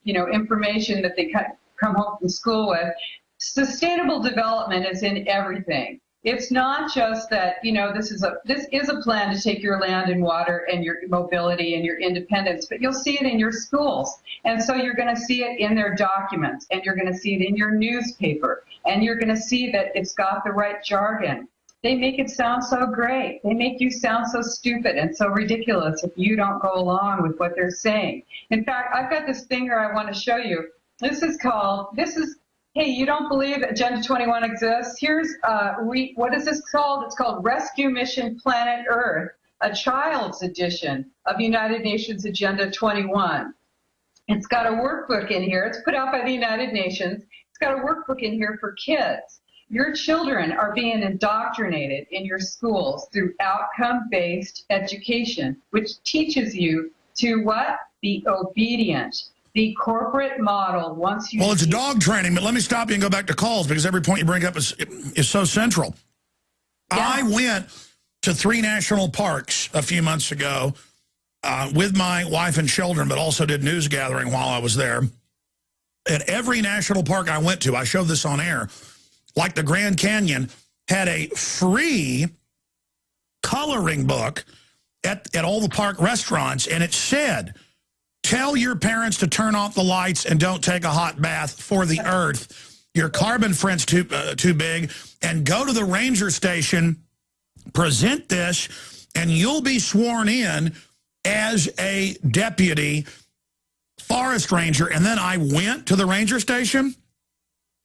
Speaker 2: you know, information that they come home from school with. Sustainable development is in everything. It's not just that, you know, this is a plan to take your land and water and your mobility and your independence, but you'll see it in your schools. And so you're going to see it in their documents, and you're going to see it in your newspaper, and you're going to see that it's got the right jargon. They make it sound so great. They make you sound so stupid and so ridiculous if you don't go along with what they're saying. In fact, I've got this thing here I want to show you. Hey, you don't believe Agenda 21 exists? Here's, what is this called? It's called Rescue Mission Planet Earth, a child's edition of United Nations Agenda 21. It's got a workbook in here. It's put out by the United Nations. It's got a workbook in here for kids. Your children are being indoctrinated in your schools through outcome-based education, which teaches you to what? Be obedient. The corporate model wants you.
Speaker 1: Well, it's dog training, but let me stop you and go back to calls, because every point you bring up is so central. Yeah. I went to 3 national parks a few months ago with my wife and children, but also did news gathering while I was there. At every national park I went to, I showed this on air, like the Grand Canyon, had a free coloring book at all the park restaurants, and it said, tell your parents to turn off the lights and don't take a hot bath for the earth. Your carbon footprint's too big. And go to the ranger station, present this, and you'll be sworn in as a deputy forest ranger. And then I went to the ranger station,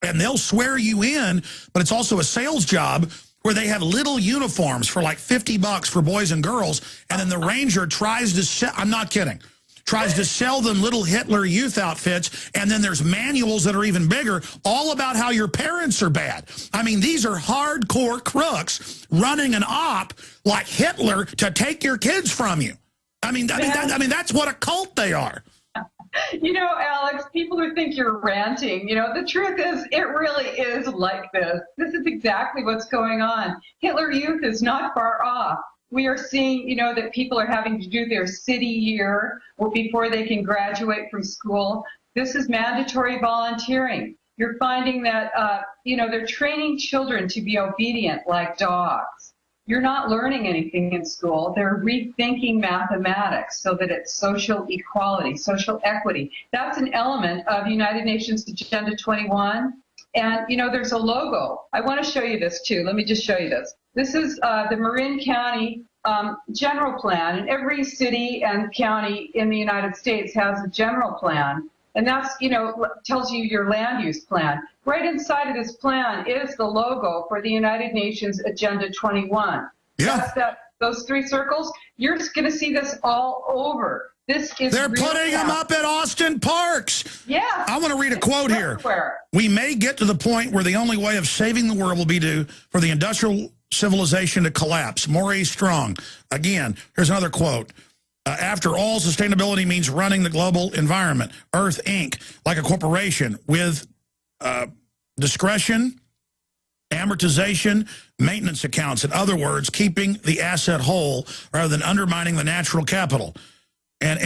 Speaker 1: and they'll swear you in, but it's also a sales job where they have little uniforms for like $50 for boys and girls. And then the ranger tries to sell, I'm not kidding, tries to sell them little Hitler Youth outfits, and then there's manuals that are even bigger, all about how your parents are bad. I mean, these are hardcore crooks running an op like Hitler to take your kids from you. I mean, that's what a cult they are.
Speaker 2: You know, Alex, people who think you're ranting, you know, the truth is it really is like this. This is exactly what's going on. Hitler Youth is not far off. We are seeing, you know, that people are having to do their city year before they can graduate from school. This is mandatory volunteering. You're finding that, you know, they're training children to be obedient like dogs. You're not learning anything in school. They're rethinking mathematics so that it's social equality, social equity. That's an element of United Nations Agenda 21. And, you know, there's a logo. I want to show you this, too. Let me just show you this. This is the Marin County general plan, and every city and county in the United States has a general plan, and that's, you know, tells you your land use plan. Right inside of this plan is the logo for the United Nations Agenda 21.
Speaker 1: Yeah.
Speaker 2: That's those 3 circles. You're going to see this all over. This is
Speaker 1: They're putting them up at Austin parks.
Speaker 2: Yeah.
Speaker 1: I want to read a quote here.
Speaker 2: Everywhere.
Speaker 1: We may get to the point where the only way of saving the world will be for the industrial civilization to collapse. Maurice Strong. Again, here's another quote. After all, sustainability means running the global environment, Earth Inc., like a corporation with discretion, amortization, maintenance accounts. In other words, keeping the asset whole rather than undermining the natural capital. And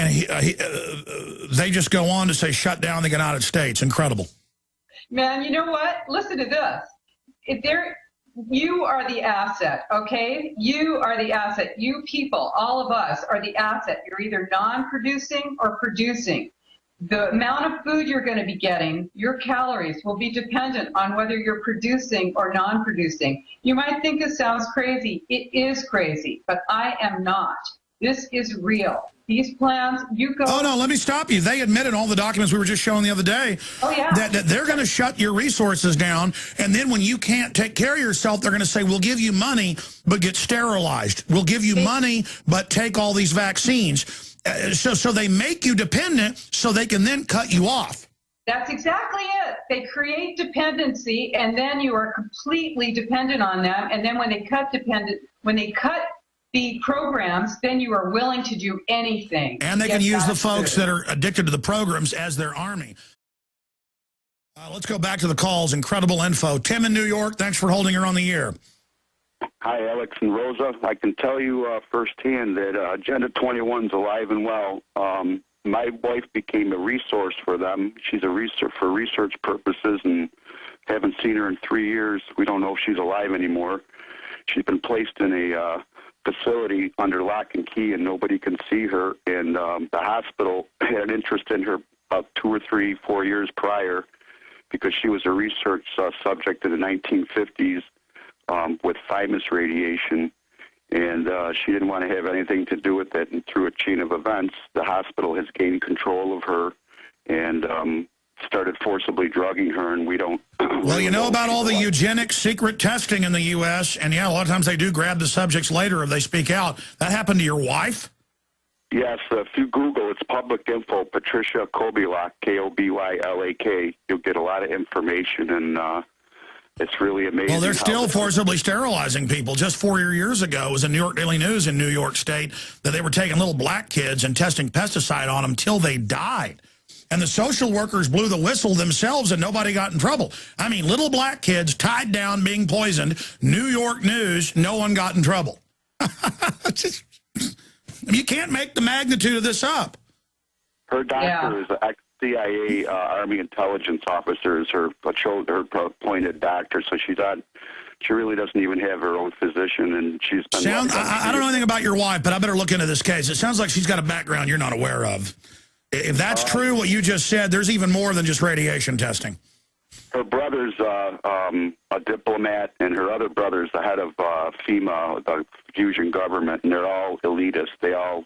Speaker 1: they just go on to say, shut down the United States. Incredible.
Speaker 2: Man, you know what? Listen to this. You are the asset, okay? You are the asset. You people, all of us, are the asset. You're either non-producing or producing. The amount of food you're going to be getting, your calories, will be dependent on whether you're producing or non-producing. You might think this sounds crazy. It is crazy, but I am not. This is real. These plans, you go...
Speaker 1: Oh, no, let me stop you. They admitted all the documents we were just showing the other day.
Speaker 2: Oh, yeah.
Speaker 1: That they're going to shut your resources down, and then when you can't take care of yourself, they're going to say, we'll give you money, but get sterilized. We'll give you money, but take all these vaccines. So they make you dependent so they can then cut you off.
Speaker 2: That's exactly it. They create dependency, and then you are completely dependent on them, and then when they cut the programs, then you are willing to do anything.
Speaker 1: And they can use the folks that are addicted to the programs as their army. Let's go back to the calls. Incredible info. Tim in New York, thanks for holding her on the air.
Speaker 5: Hi, Alex and Rosa. I can tell you firsthand that Agenda 21's alive and well. My wife became a resource for them. She's a research for research purposes, and haven't seen her in 3 years. We don't know if she's alive anymore. She's been placed in a facility under lock and key, and nobody can see her. And the hospital had an interest in her about 2 or 3, 4 years prior, because she was a research subject in the 1950s with thymus radiation. And she didn't want to have anything to do with it. And through a chain of events, the hospital has gained control of her and started forcibly drugging her, and we don't...
Speaker 1: Well, you know about all the eugenics secret testing in the U.S., and yeah, a lot of times they do grab the subjects later if they speak out. That happened to your wife?
Speaker 5: Yes, if you Google, it's public info, Patricia Kobylack, Kobylack. You'll get a lot of information, and it's really amazing.
Speaker 1: Well, they're still forcibly sterilizing people. Just 4 years ago, it was in New York Daily News in New York State that they were taking little black kids and testing pesticide on them till they died. And the social workers blew the whistle themselves and nobody got in trouble. I mean, little black kids tied down being poisoned. New York News, no one got in trouble. You can't make the magnitude of this up.
Speaker 5: Her doctor is an ex-CIA Army intelligence officer, is her appointed doctor, so she really doesn't even have her own physician, and she's been...
Speaker 1: I don't know anything about your wife, but I better look into this case. It sounds like she's got a background you're not aware of. If that's true, what you just said, there's even more than just radiation testing.
Speaker 5: Her brother's a diplomat, and her other brother's the head of FEMA, the fusion government, and they're all elitists. They all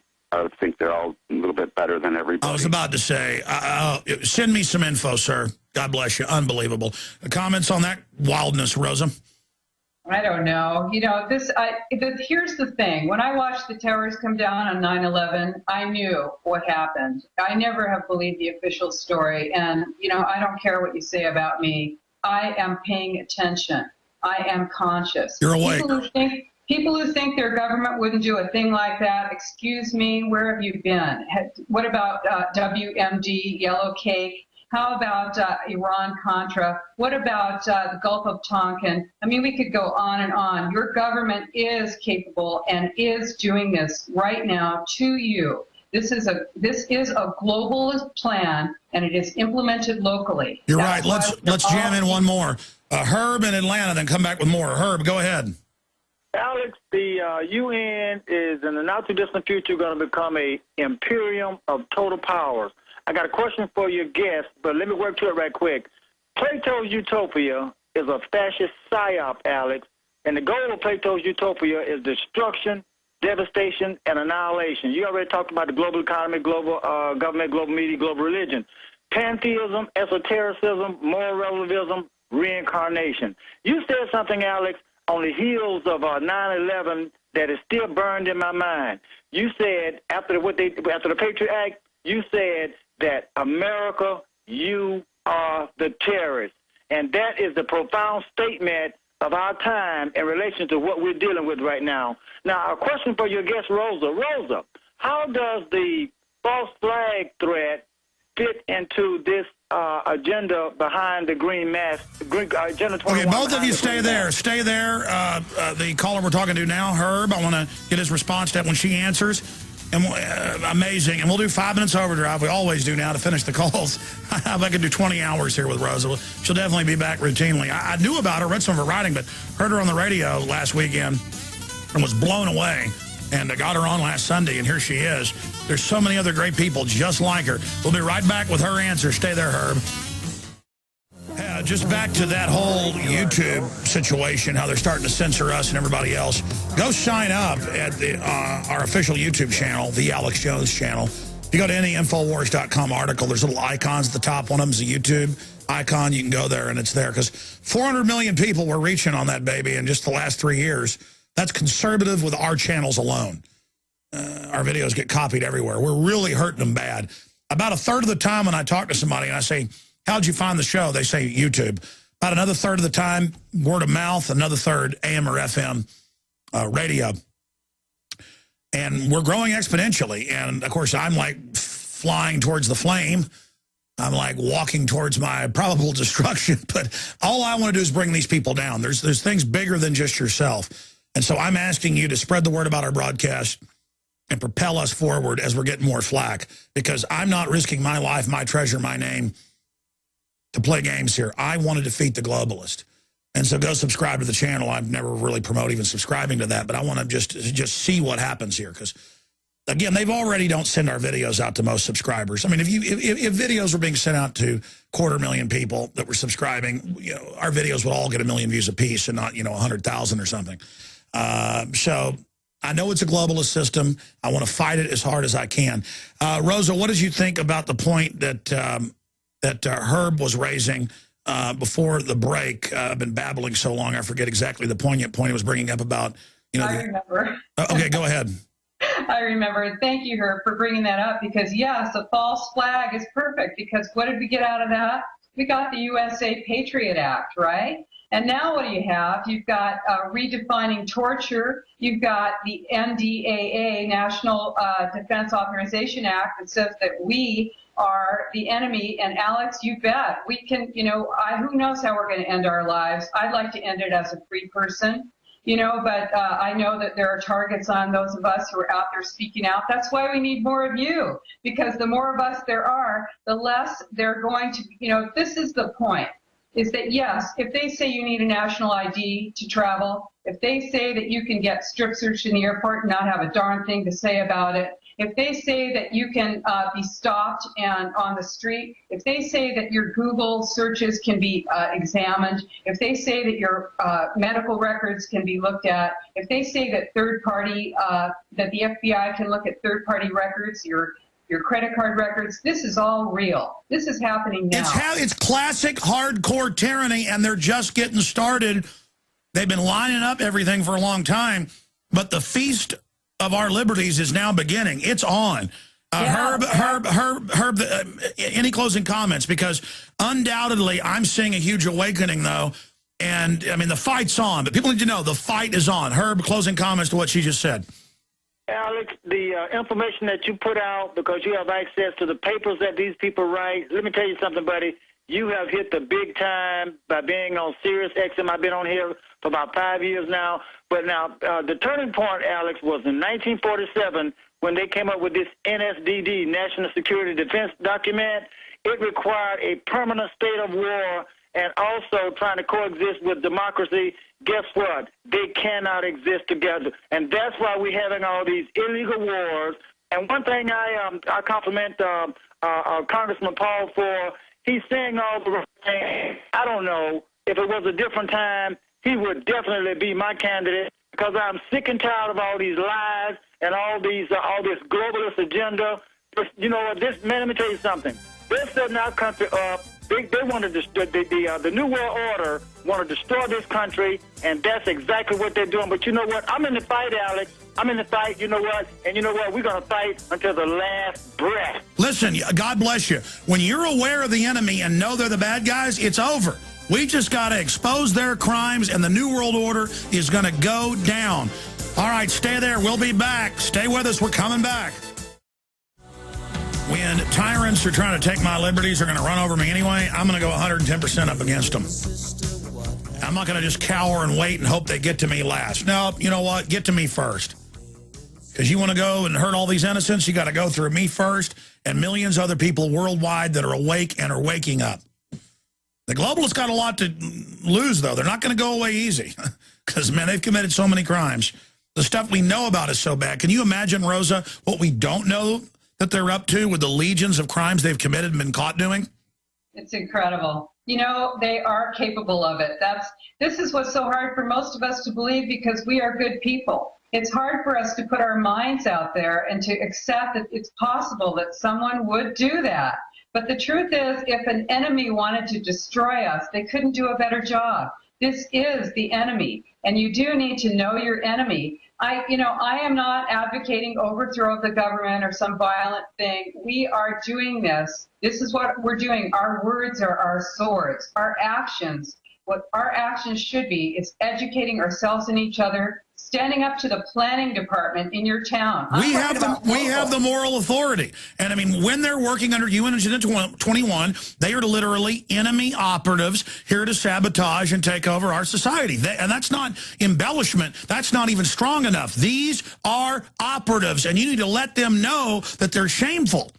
Speaker 5: think they're all a little bit better than everybody.
Speaker 1: I was about to say, send me some info, sir. God bless you. Unbelievable. Comments on that wildness, Rosa?
Speaker 2: I don't know. You know, here's the thing. When I watched the towers come down on 9/11, I knew what happened. I never have believed the official story. And, you know, I don't care what you say about me. I am paying attention. I am conscious.
Speaker 1: You're awake.
Speaker 2: People who think their government wouldn't do a thing like that, excuse me, where have you been? What about WMD, Yellow Cake? How about Iran-Contra? What about the Gulf of Tonkin? I mean, we could go on and on. Your government is capable and is doing this right now to you. This is a globalist plan, and it is implemented locally.
Speaker 1: You're right. Let's jam in one more. Herb in Atlanta, then come back with more. Herb, go ahead.
Speaker 6: Alex, the UN is in the not-too-distant future going to become a imperium of total powers. I got a question for your guest, but let me work to it right quick. Plato's Utopia is a fascist psyop, Alex, and the goal of Plato's Utopia is destruction, devastation, and annihilation. You already talked about the global economy, global government, global media, global religion. Pantheism, esotericism, moral relativism, reincarnation. You said something, Alex, on the heels of 9/11 that is still burned in my mind. You said after the Patriot Act, you said that America, you are the terrorists. And that is the profound statement of our time in relation to what we're dealing with right now. Now, a question for your guest, Rosa. Rosa, how does the false flag threat fit into this agenda behind the green mask, Agenda 21?
Speaker 1: Okay, both of you stay there. Stay there. The caller we're talking to now, Herb, I want to get his response to that when she answers. And amazing. And we'll do 5 minutes overdrive. We always do now to finish the calls. I could do 20 hours here with Rosa. She'll definitely be back routinely. I knew about her, read some of her writing, but heard her on the radio last weekend and was blown away. And I got her on last Sunday, and here she is. There's so many other great people just like her. We'll be right back with her answer. Stay there, Herb. Just back to that whole YouTube situation, how they're starting to censor us and everybody else. Go sign up at our official YouTube channel, The Alex Jones Channel. If you go to any Infowars.com article, there's little icons at the top. One of them is a YouTube icon. You can go there, and it's there. Because 400 million people were reaching on that baby in just the last 3 years. That's conservative with our channels alone. Our videos get copied everywhere. We're really hurting them bad. About a third of the time when I talk to somebody and I say, how'd you find the show? They say YouTube. About another third of the time, word of mouth. Another third, AM or FM radio. And we're growing exponentially. And, of course, I'm like flying towards the flame. I'm like walking towards my probable destruction. But all I want to do is bring these people down. There's things bigger than just yourself. And so I'm asking you to spread the word about our broadcast and propel us forward as we're getting more flack. Because I'm not risking my life, my treasure, my name to play games here. I want to defeat the globalist. And so go subscribe to the channel. I've never really promoted even subscribing to that, but I want to just see what happens here. Because, again, they've already don't send our videos out to most subscribers. I mean, if videos were being sent out to 250,000 people that were subscribing, you know, our videos would all get 1 million views apiece and not, you know, 100,000 or something. So I know it's a globalist system. I want to fight it as hard as I can. Rosa, what did you think about the point that Herb was raising before the break? I've been babbling so long, I forget exactly the poignant point he was bringing up about, you know.
Speaker 2: I remember.
Speaker 1: Okay, go ahead.
Speaker 2: I remember. Thank you, Herb, for bringing that up, because, yes, a false flag is perfect, because what did we get out of that? We got the USA Patriot Act, right? And now what do you have? You've got redefining torture. You've got the NDAA, National Defense Authorization Act, that says that we are the enemy. And Alex, you bet. We can, you know, who knows how we're going to end our lives. I'd like to end it as a free person, you know, but I know that there are targets on those of us who are out there speaking out. That's why we need more of you, because the more of us there are, the less they're going to, you know, this is the point. Is that, yes, if they say you need a national ID to travel, if they say that you can get strip searched in the airport and not have a darn thing to say about it, if they say that you can be stopped and on the street, if they say that your Google searches can be examined, if they say that your medical records can be looked at, if they say that third-party, that the FBI can look at third-party records, your credit card records, this is all real. This is happening now.
Speaker 1: It's classic hardcore tyranny, and they're just getting started. They've been lining up everything for a long time, but the feast of our liberties is now beginning. It's on. Herb, any closing comments? Because undoubtedly, I'm seeing a huge awakening, though. And, I mean, the fight's on, but people need to know the fight is on. Herb, closing comments to what she just said.
Speaker 6: Alex, the information that you put out, because you have access to the papers that these people write, let me tell you something, buddy. You have hit the big time by being on Sirius XM. I've been on here for about 5 years now. But now, the turning point, Alex, was in 1947 when they came up with this NSDD, National Security Defense Document. It required a permanent state of war and also trying to coexist with democracy. Guess what? They cannot exist together. And that's why we're having all these illegal wars. And one thing I compliment Congressman Paul for, he's saying all the right things. I don't know, if it was a different time, he would definitely be my candidate, because I'm sick and tired of all these lies and all this globalist agenda. You know what? Man, let me tell you something. They're setting our country up. They want to destroy the New World Order. Want to destroy this country, and that's exactly what they're doing. But you know what? I'm in the fight, Alex. I'm in the fight. You know what? And you know what? We're going to fight until the last breath.
Speaker 1: Listen, God bless you. When you're aware of the enemy and know they're the bad guys, it's over. We just got to expose their crimes, and the New World Order is going to go down. All right, stay there. We'll be back. Stay with us. We're coming back. When tyrants are trying to take my liberties, are going to run over me anyway, I'm going to go 110% up against them. I'm not going to just cower and wait and hope they get to me last. No, you know what? Get to me first. Because you want to go and hurt all these innocents, you got to go through me first and millions of other people worldwide that are awake and are waking up. The globalists got a lot to lose, though. They're not going to go away easy because, man, they've committed so many crimes. The stuff we know about is so bad. Can you imagine, Rosa, what we don't know that they're up to with the legions of crimes they've committed and been caught doing?
Speaker 2: It's incredible. You know, they are capable of it. This is what's so hard for most of us to believe, because we are good people. It's hard for us to put our minds out there and to accept that it's possible that someone would do that. But the truth is, if an enemy wanted to destroy us, they couldn't do a better job. This is the enemy, and you do need to know your enemy. I am not advocating overthrow of the government or some violent thing. We are doing this. This is what we're doing. Our words are our swords. Our actions, what our actions should be, is educating ourselves and each other, standing up to the planning department in your town.
Speaker 1: We have the moral authority. And I mean, when they're working under UN Agenda 21, they are literally enemy operatives here to sabotage and take over our society. And that's not embellishment. That's not even strong enough. These are operatives, and you need to let them know that they're shameful.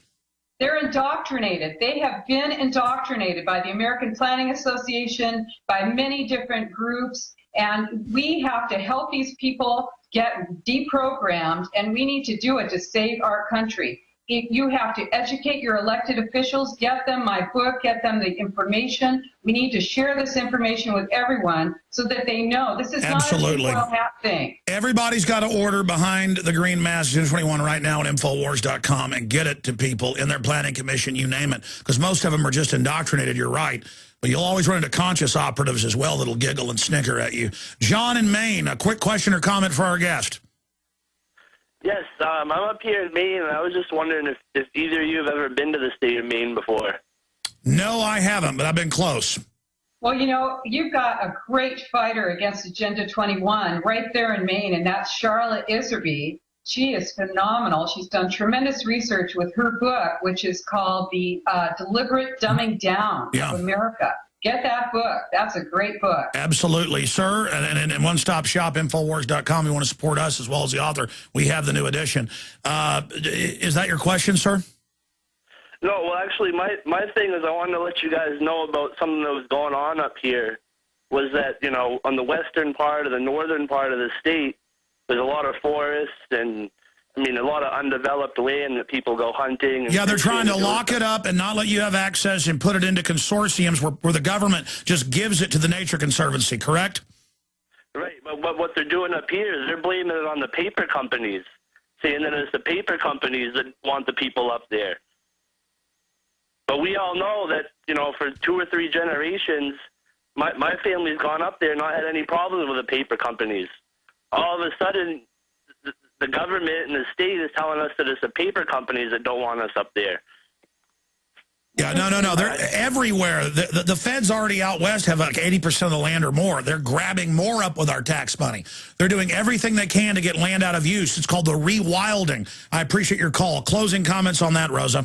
Speaker 2: They're indoctrinated. They have been indoctrinated by the American Planning Association, by many different groups, and we have to help these people get deprogrammed, and we need to do it to save our country. You have to educate your elected officials, get them my book, get them the information. We need to share this information with everyone so that they know this is
Speaker 1: Absolutely.
Speaker 2: not a tinfoil hat thing.
Speaker 1: Everybody's got to order Behind the Green Mask Agenda 21 right now at Infowars.com and get it to people in their planning commission, you name it, because most of them are just indoctrinated, you're right. But you'll always run into conscious operatives as well that'll giggle and snicker at you. John in Maine, a quick question or comment for our guest.
Speaker 7: Yes, I'm up here in Maine, and I was just wondering if either of you have ever been to the state of Maine before.
Speaker 1: No, I haven't, but I've been close.
Speaker 2: Well, you know, you've got a great fighter against Agenda 21 right there in Maine, and that's Charlotte Iserby. She is phenomenal. She's done tremendous research with her book, which is called The Deliberate Dumbing Down of America. Get that book. That's a great book.
Speaker 1: Absolutely, sir. And one-stop shop, Infowars.com. You want to support us as well as the author. We have the new edition. Is that your question, sir?
Speaker 7: No, well, actually, my thing is I wanted to let you guys know about something that was going on up here, was that, you know, on the western part or the northern part of the state, there's a lot of forests and, I mean, a lot of undeveloped land that people go hunting. And
Speaker 1: they're trying to lock it up and not let you have access and put it into consortiums where the government just gives it to the Nature Conservancy, correct?
Speaker 7: Right, but what they're doing up here is they're blaming it on the paper companies, saying that it's the paper companies that want the people up there. But we all know that, you know, for 2 or 3 generations, my family's gone up there and not had any problems with the paper companies. All of a sudden, the government and the state is telling us that it's the paper companies that don't want us up there.
Speaker 1: Yeah, no. They're everywhere. The feds already out west have like 80% of the land or more. They're grabbing more up with our tax money. They're doing everything they can to get land out of use. It's called the rewilding. I appreciate your call. Closing comments on that, Rosa.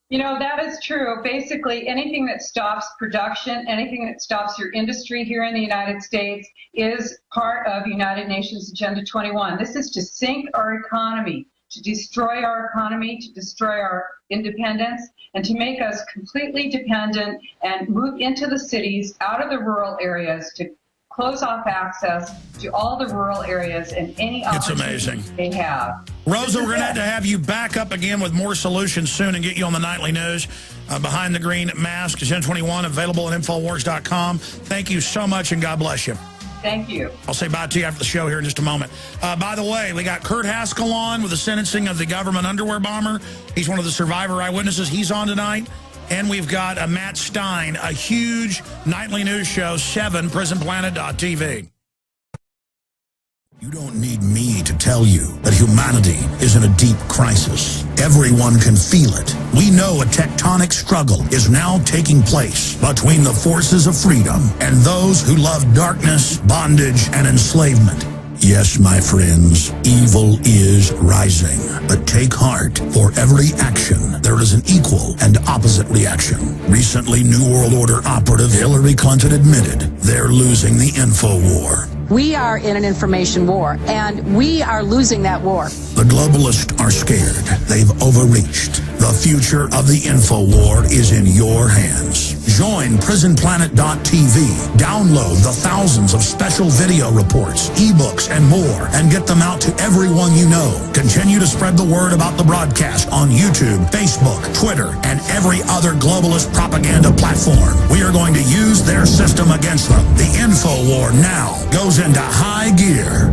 Speaker 2: You know, that is true. Basically, anything that stops production, anything that stops your industry here in the United States is part of United Nations Agenda 21. This is to sink our economy, to destroy our economy, to destroy our independence, and to make us completely dependent and move into the cities, out of the rural areas, to close off access to all the rural areas and any opportunities they have.
Speaker 1: Rosa, we're going to have you back up again with more solutions soon and get you on the nightly news. Behind the Green Mask, Agenda 21, available at Infowars.com. Thank you so much, and God bless you.
Speaker 2: Thank you.
Speaker 1: I'll say bye to you after the show here in just a moment. By the way, we got Kurt Haskell on with the sentencing of the government underwear bomber. He's one of the survivor eyewitnesses. He's on tonight. And we've got Matt Stein, a huge nightly news show, 7, PrisonPlanet.tv. You don't need me to tell you that humanity is in a deep crisis. Everyone can feel it. We know a tectonic struggle is now taking place between the forces of freedom and those who love darkness, bondage, and enslavement. Yes, my friends, evil is rising. But take heart. For every action, there is an equal and opposite reaction. Recently, New World Order operative Hillary Clinton admitted they're losing the info war.
Speaker 8: We are in an information war, and we are losing that war.
Speaker 1: The globalists are scared. They've overreached. The future of the info war is in your hands. Join PrisonPlanet.tv. Download the thousands of special video reports, ebooks, and more, and get them out to everyone you know. Continue to spread the word about the broadcast on YouTube, Facebook, Twitter, and every other globalist propaganda platform. We are going to use their system against them. The info war now goes into high gear.